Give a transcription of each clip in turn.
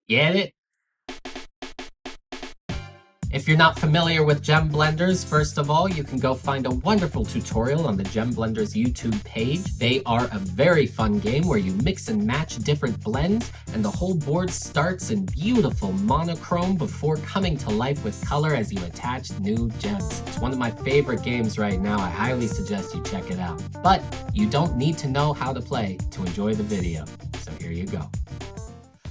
Get it? If you're not familiar with Gem Blenders, first of all, you can go find a wonderful tutorial on the Gem Blenders YouTube page. They are a very fun game where you mix and match different blends, and the whole board starts in beautiful monochrome before coming to life with color as you attach new gems. It's one of my favorite games right now. I highly suggest you check it out. But you don't need to know how to play to enjoy the video. So here you go.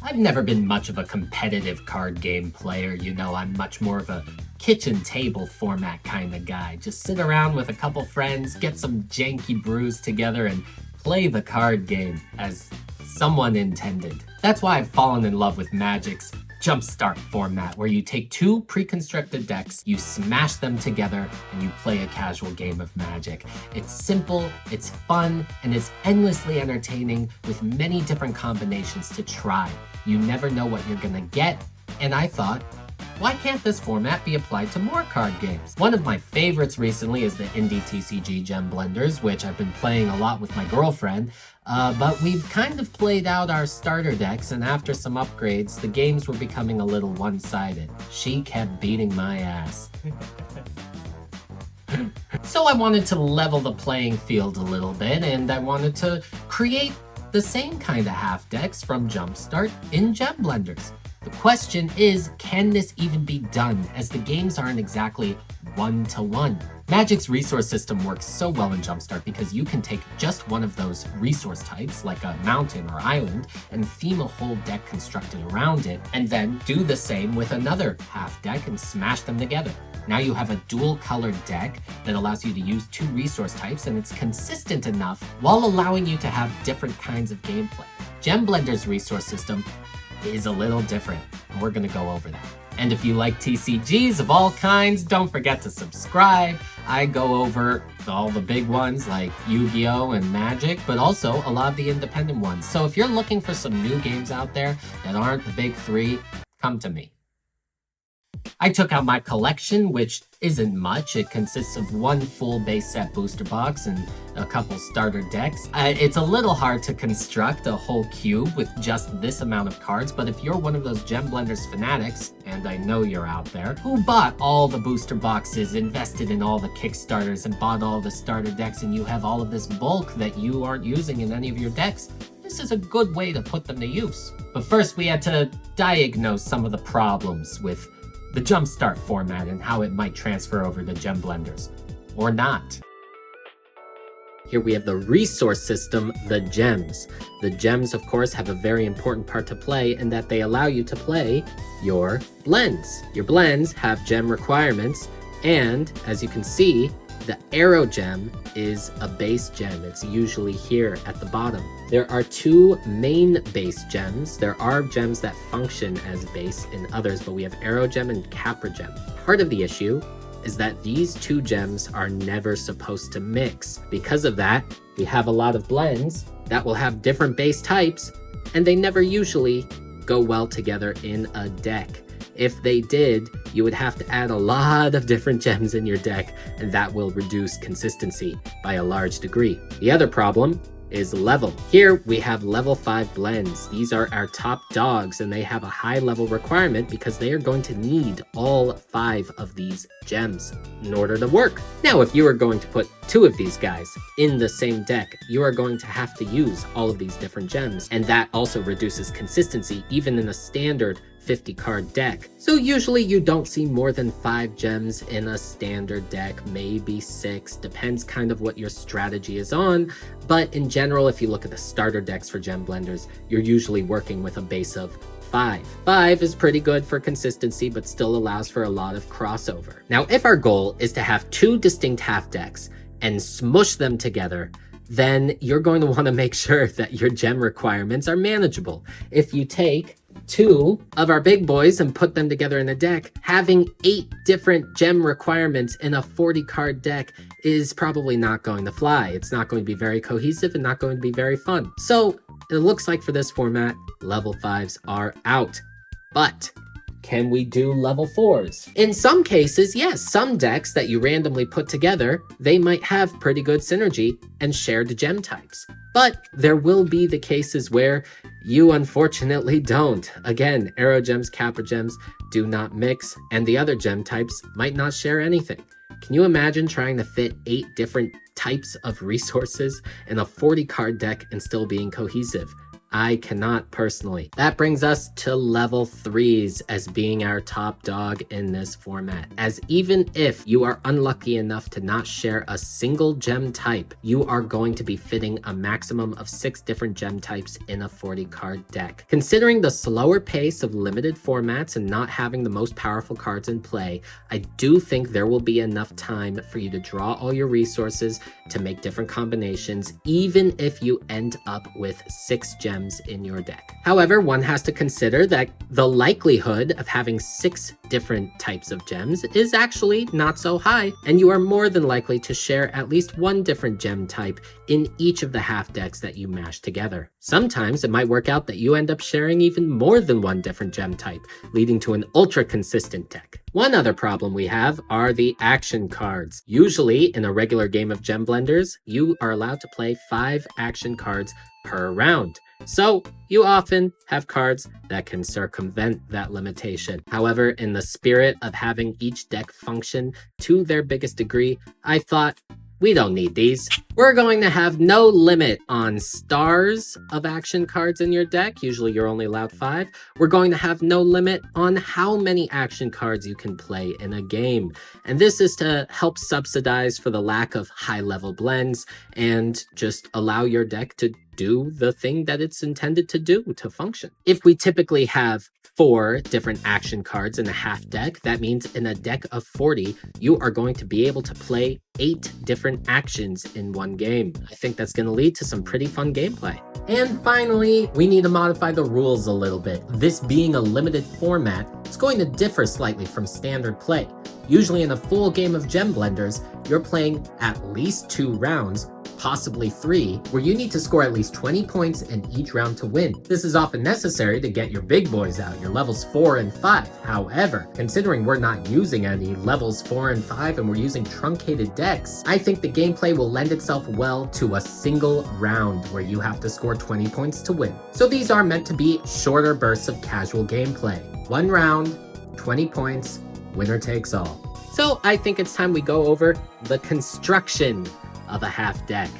I've never been much of a competitive card game player, you know, I'm much more of a kitchen table format kind of guy. Just sit around with a couple friends, get some janky brews together, and play the card game as someone intended. That's why I've fallen in love with Magic's JumpStart format, where you take two pre-constructed decks, you smash them together, and you play a casual game of Magic. It's simple, it's fun, and it's endlessly entertaining with many different combinations to try. You never know what you're gonna get, and I thought, why can't this format be applied to more card games? One of my favorites recently is the indie TCG Gem Blenders, which I've been playing a lot with my girlfriend, but we've kind of played out our starter decks, and after some upgrades, the games were becoming a little one-sided. She kept beating my ass. So I wanted to level the playing field a little bit, and I wanted to create the same kind of half decks from JumpStart in Gem Blenders. The question is, can this even be done, as the games aren't exactly one-to-one? Magic's resource system works so well in JumpStart because you can take just one of those resource types, like a mountain or island, and theme a whole deck constructed around it, and then do the same with another half deck and smash them together. Now you have a dual-colored deck that allows you to use two resource types, and it's consistent enough while allowing you to have different kinds of gameplay. Gem Blender's resource system is a little different, and we're gonna go over that. And if you like TCGs of all kinds, don't forget to subscribe. I go over all the big ones like Yu-Gi-Oh! And Magic, but also a lot of the independent ones. So if you're looking for some new games out there that aren't the big three, come to me. I took out my collection, which isn't much. It consists of one full base set booster box and a couple starter decks. It's a little hard to construct a whole cube with just this amount of cards, but if you're one of those Gem Blenders fanatics, and I know you're out there, who bought all the booster boxes, invested in all the Kickstarters, and bought all the starter decks, and you have all of this bulk that you aren't using in any of your decks, this is a good way to put them to use. But first we had to diagnose some of the problems with the JumpStart format and how it might transfer over to Gem Blenders, or not. Here we have the resource system, the gems. The gems, of course, have a very important part to play in that they allow you to play your blends. Your blends have gem requirements, and as you can see, the arrow gem is a base gem. It's usually here at the bottom. There are two main base gems. There are gems that function as base in others, but we have arrow gem and capra gem. Part of the issue is that these two gems are never supposed to mix. Because of that, we have a lot of blends that will have different base types, and they never usually go well together in a deck. If they did, you would have to add a lot of different gems in your deck, and that will reduce consistency by a large degree. The other problem is level. Here we have level 5 blends. These are our top dogs, and they have a high level requirement because they are going to need all 5 of these gems in order to work. Now, if you are going to put 2 of these guys in the same deck, you are going to have to use all of these different gems, and that also reduces consistency even in a standard 50 card deck. So usually you don't see more than 5 gems in a standard deck, maybe 6, depends kind of what your strategy is on. But in general, if you look at the starter decks for Gem Blenders, you're usually working with a base of 5. 5 is pretty good for consistency, but still allows for a lot of crossover. Now, if our goal is to have 2 distinct half decks and smush them together, then you're going to want to make sure that your gem requirements are manageable. If you take 2 of our big boys and put them together in a deck, having 8 different gem requirements in a 40 card deck is probably not going to fly. It's not going to be very cohesive and not going to be very fun. So it looks like for this format, level 5s are out. But can we do level 4s? In some cases, yes. Some decks that you randomly put together, they might have pretty good synergy and shared gem types. But there will be the cases where You unfortunately don't. Again, arrow gems, kappa gems do not mix, and the other gem types might not share anything. Can you imagine trying to fit 8 different types of resources in a 40 card deck and still being cohesive? I cannot personally. That brings us to level 3s as being our top dog in this format. As even if you are unlucky enough to not share a single gem type, you are going to be fitting a maximum of 6 different gem types in a 40 card deck. Considering the slower pace of limited formats and not having the most powerful cards in play, I do think there will be enough time for you to draw all your resources to make different combinations, even if you end up with 6 gems in your deck. However, one has to consider that the likelihood of having 6 different types of gems is actually not so high, and you are more than likely to share at least 1 different gem type in each of the half decks that you mash together. Sometimes it might work out that you end up sharing even more than 1 different gem type, leading to an ultra consistent deck. One other problem we have are the action cards. Usually in a regular game of Gem Blenders, you are allowed to play 5 action cards per round. So you often have cards that can circumvent that limitation. However, in the spirit of having each deck function to their biggest degree, I thought, we don't need these. We're going to have no limit on stars of action cards in your deck. Usually you're only allowed 5. We're going to have no limit on how many action cards you can play in a game. And this is to help subsidize for the lack of high-level blends and just allow your deck to do the thing that it's intended to do, to function. If we typically have 4 different action cards in a half deck, that means in a deck of 40, you are going to be able to play 8 different actions in one game. I think that's going to lead to some pretty fun gameplay. And finally, we need to modify the rules a little bit. This being a limited format, it's going to differ slightly from standard play. Usually in a full game of Gem Blenders, you're playing at least 2 rounds, possibly 3, where you need to score at least 20 points in each round to win. This is often necessary to get your big boys out, your levels 4 and 5. However, considering we're not using any levels 4 and 5 and we're using truncated decks, I think the gameplay will lend itself well to a single round where you have to score 20 points to win. So these are meant to be shorter bursts of casual gameplay. 1 round, 20 points, winner takes all. So I think it's time we go over the construction of a half deck.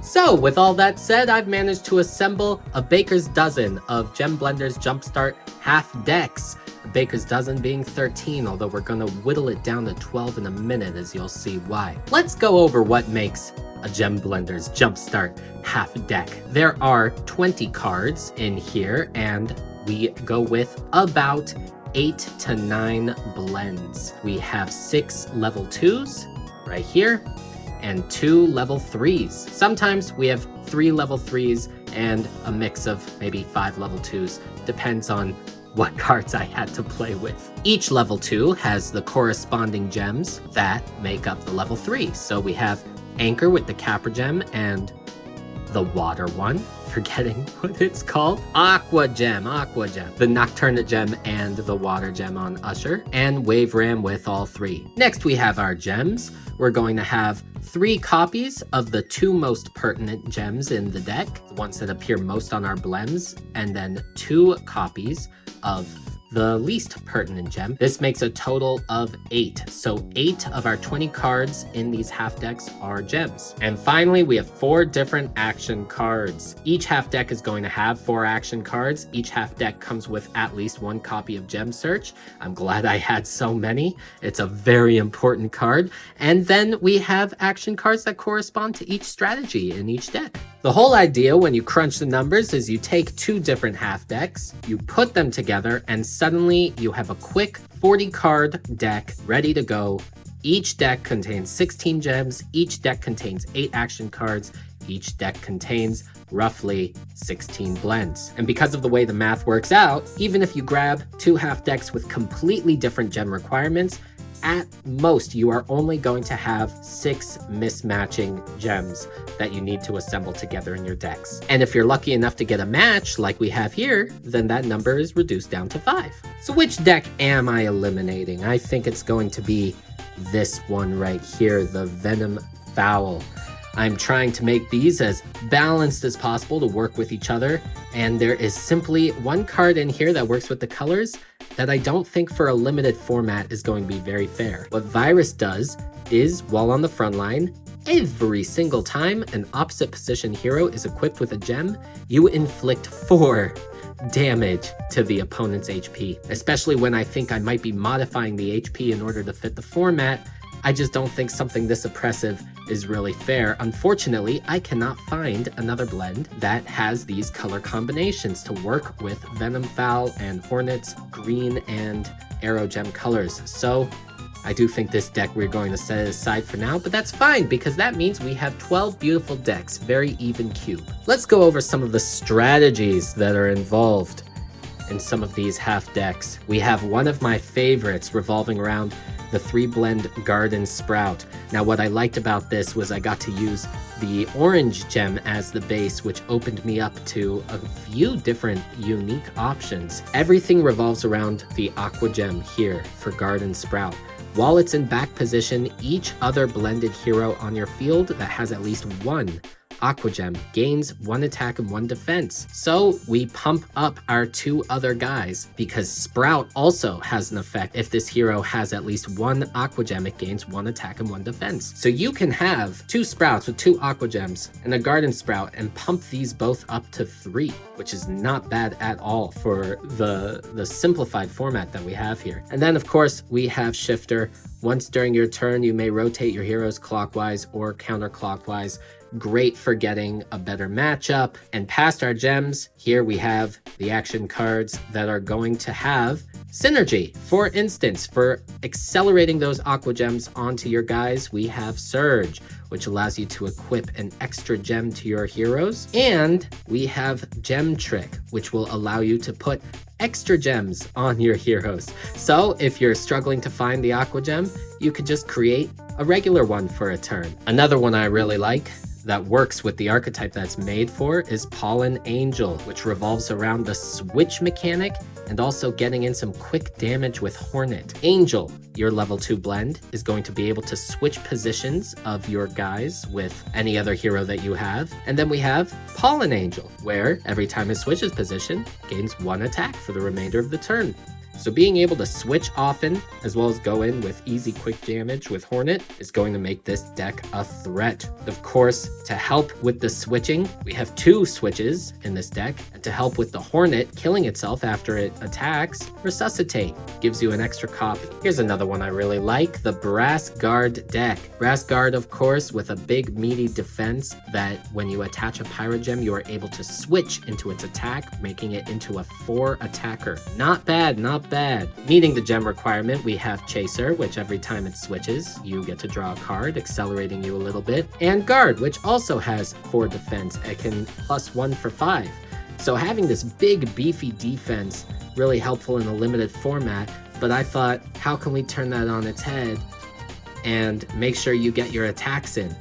So with all that said, I've managed to assemble a baker's dozen of Gem Blenders JumpStart half decks. A baker's dozen being 13, although we're gonna whittle it down to 12 in a minute, as you'll see why. Let's go over what makes a Gem Blenders JumpStart half deck. There are 20 cards in here, and we go with about 8 to 9 blends. We have 6 level 2s right here, and 2 level 3s. Sometimes we have 3 level 3s and a mix of maybe 5 level 2s. Depends on what cards I had to play with. Each level 2 has the corresponding gems that make up the level 3. So we have Anchor with the Capra gem and the water one, forgetting what it's called. Aqua gem, the Nocturna gem and the water gem on Usher, and Wave Ram with all 3. Next we have our gems. We're going to have 3 copies of the 2 most pertinent gems in the deck, the ones that appear most on our blends, and then 2 copies of the least pertinent gem. This makes a total of 8. So 8 of our 20 cards in these half decks are gems. And finally, we have 4 different action cards. Each half deck is going to have 4 action cards. Each half deck comes with at least 1 copy of Gem Search. I'm glad I had so many. It's a very important card. And then we have action cards that correspond to each strategy in each deck. The whole idea when you crunch the numbers is you take 2 different half decks, you put them together, and suddenly you have a quick 40 card deck ready to go. Each deck contains 16 gems, each deck contains 8 action cards, each deck contains roughly 16 blends. And because of the way the math works out, even if you grab 2 half decks with completely different gem requirements, at most, you are only going to have 6 mismatching gems that you need to assemble together in your decks. And if you're lucky enough to get a match like we have here, then that number is reduced down to 5. So which deck am I eliminating? I think it's going to be this one right here, the Venom Foul. I'm trying to make these as balanced as possible to work with each other. And there is simply one card in here that works with the colors that I don't think for a limited format is going to be very fair. What Virus does is, while on the front line, every single time an opposite position hero is equipped with a gem, you inflict 4 damage to the opponent's HP. Especially when I think I might be modifying the HP in order to fit the format, I just don't think something this oppressive is really fair. Unfortunately, I cannot find another blend that has these color combinations to work with Venom Fowl and Hornet's green and Arrow Gem colors. So I do think this deck we're going to set it aside for now, but that's fine because that means we have 12 beautiful decks, very even cube. Let's go over some of the strategies that are involved in some of these half decks. We have one of my favorites revolving around the 3-blend Garden Sprout. Now what I liked about this was I got to use the orange gem as the base, which opened me up to a few different unique options. Everything revolves around the aqua gem here for Garden Sprout. While it's in back position, each other blended hero on your field that has at least 1 aqua gem gains 1 attack and 1 defense. So we pump up our 2 other guys because Sprout also has an effect. If this hero has at least 1 aqua gem, it gains 1 attack and 1 defense. So you can have 2 Sprouts with 2 aqua gems and a Garden Sprout and pump these both up to 3, which is not bad at all for the simplified format that we have here. And then of course we have Shifter. Once during your turn, you may rotate your heroes clockwise or counterclockwise. Great for getting a better matchup. And past our gems, here we have the action cards that are going to have synergy. For instance, for accelerating those aqua gems onto your guys, we have Surge, which allows you to equip an extra gem to your heroes. And we have Gem Trick, which will allow you to put extra gems on your heroes. So if you're struggling to find the aqua gem, you could just create a regular one for a turn. Another one I really like that works with the archetype that's made for is Pollen Angel, which revolves around the switch mechanic and also getting in some quick damage with Hornet. Angel, your level 2 blend, is going to be able to switch positions of your guys with any other hero that you have. And then we have Pollen Angel, where every time it switches position, gains 1 attack for the remainder of the turn. So being able to switch often, as well as go in with easy quick damage with Hornet, is going to make this deck a threat. Of course, to help with the switching, we have 2 switches in this deck, and to help with the Hornet killing itself after it attacks, Resuscitate gives you an extra copy. Here's another one I really like, the Brass Guard deck. Brass Guard, of course, with a big meaty defense that when you attach a Pyro Gem, you are able to switch into its attack, making it into a 4 attacker. Not bad, not bad. Meeting the gem requirement, we have Chaser, which every time it switches, you get to draw a card, accelerating you a little bit. And Guard, which also has 4 defense. It can +1 for 5. So having this big beefy defense, really helpful in a limited format, but I thought, how can we turn that on its head and make sure you get your attacks in?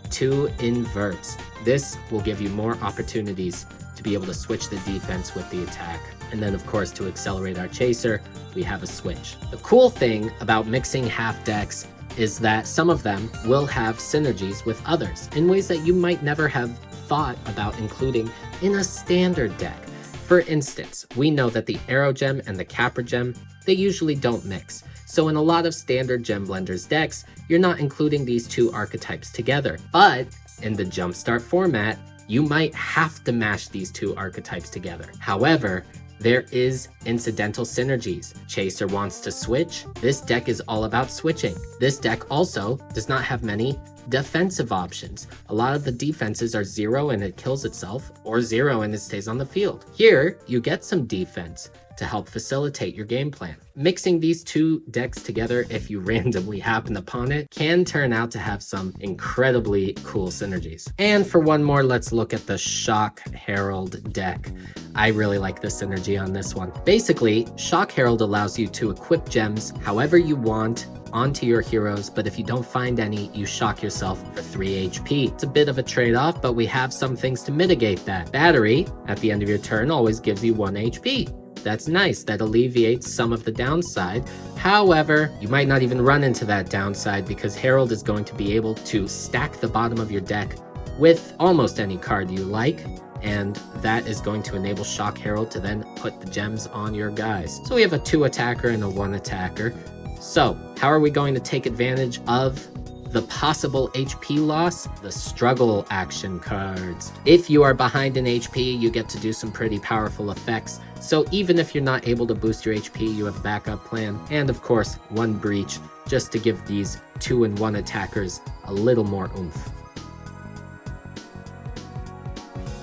2 inverts. This will give you more opportunities to be able to switch the defense with the attack. And then of course, to accelerate our Chaser, we have a switch. The cool thing about mixing half decks is that some of them will have synergies with others in ways that you might never have thought about including in a standard deck. For instance, we know that the Arrow Gem and the Capra Gem, they usually don't mix. So in a lot of standard Gem Blenders decks, you're not including these 2 archetypes together. But in the JumpStart format, you might have to mash these 2 archetypes together. However, there is incidental synergies. Chaser wants to switch. This deck is all about switching. This deck also does not have many defensive options. A lot of the defenses are 0 and it kills itself, or 0 and it stays on the field. Here, you get some defense to help facilitate your game plan. Mixing these 2 decks together, if you randomly happen upon it, can turn out to have some incredibly cool synergies. And for one more, let's look at the Shock Herald deck. I really like the synergy on this one. Basically, Shock Herald allows you to equip gems however you want onto your heroes, but if you don't find any, you shock yourself for 3 HP. It's a bit of a trade-off, but we have some things to mitigate that. Battery, at the end of your turn, always gives you 1 HP. That's nice, that alleviates some of the downside. However, you might not even run into that downside because Herald is going to be able to stack the bottom of your deck with almost any card you like, and that is going to enable Shock Herald to then put the gems on your guys. So we have a 2 attacker and a 1 attacker. So how are we going to take advantage of the possible HP loss? The struggle action cards. If you are behind in HP, you get to do some pretty powerful effects. So even if you're not able to boost your HP, you have a backup plan. And of course, 1 breach, just to give these 2 and 1 attackers a little more oomph.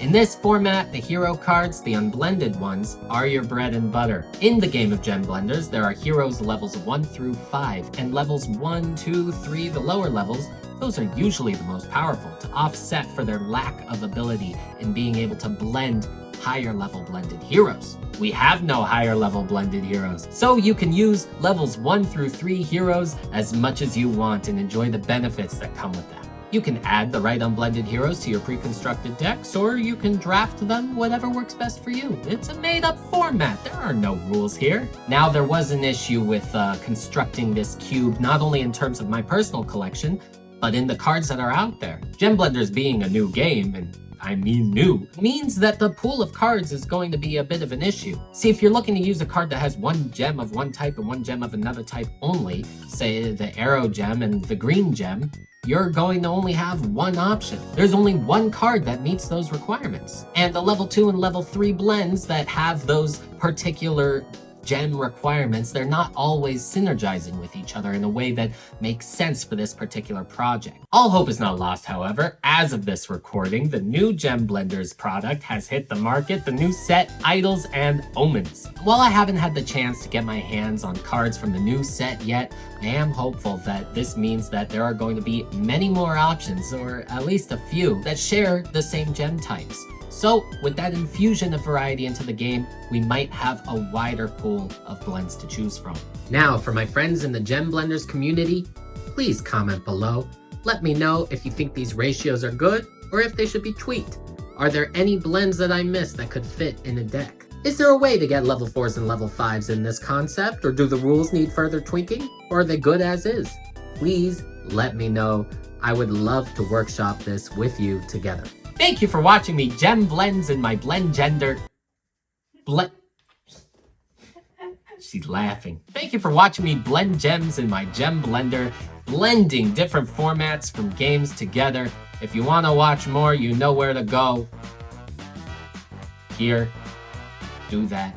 In this format, the hero cards, the unblended ones, are your bread and butter. In the game of Gem Blenders, there are heroes levels 1 through 5, and levels 1, 2, 3, the lower levels, those are usually the most powerful to offset for their lack of ability in being able to blend higher level blended heroes. We have no higher level blended heroes, so you can use levels 1 through 3 heroes as much as you want and enjoy the benefits that come with that. You can add the right unblended heroes to your pre-constructed decks, or you can draft them, whatever works best for you. It's a made-up format. There are no rules here. Now, there was an issue with constructing this cube, not only in terms of my personal collection, but in the cards that are out there. Gem Blenders being a new game, and I mean new, means that the pool of cards is going to be a bit of an issue. See, if you're looking to use a card that has 1 gem of one type and 1 gem of another type only, say the arrow gem and the green gem, you're going to only have 1 option. There's only 1 card that meets those requirements. And the level 2 and level 3 blends that have those particular gem requirements, they're not always synergizing with each other in a way that makes sense for this particular project. All hope is not lost, however. As of this recording, the new Gem Blenders product has hit the market, the new set, Idols and Omens. While I haven't had the chance to get my hands on cards from the new set yet, I am hopeful that this means that there are going to be many more options, or at least a few, that share the same gem types. So, with that infusion of variety into the game, we might have a wider pool of blends to choose from. Now, for my friends in the Gem Blenders community, please comment below. Let me know if you think these ratios are good, or if they should be tweaked. Are there any blends that I missed that could fit in a deck? Is there a way to get level 4s and level 5s in this concept, or do the rules need further tweaking, or are they good as is? Please let me know. I would love to workshop this with you together. Thank you for watching me gem blends in my blend gender. She's laughing. Thank you for watching me blend gems in my gem blender, blending different formats from games together. If you want to watch more, you know where to go. Here, do that.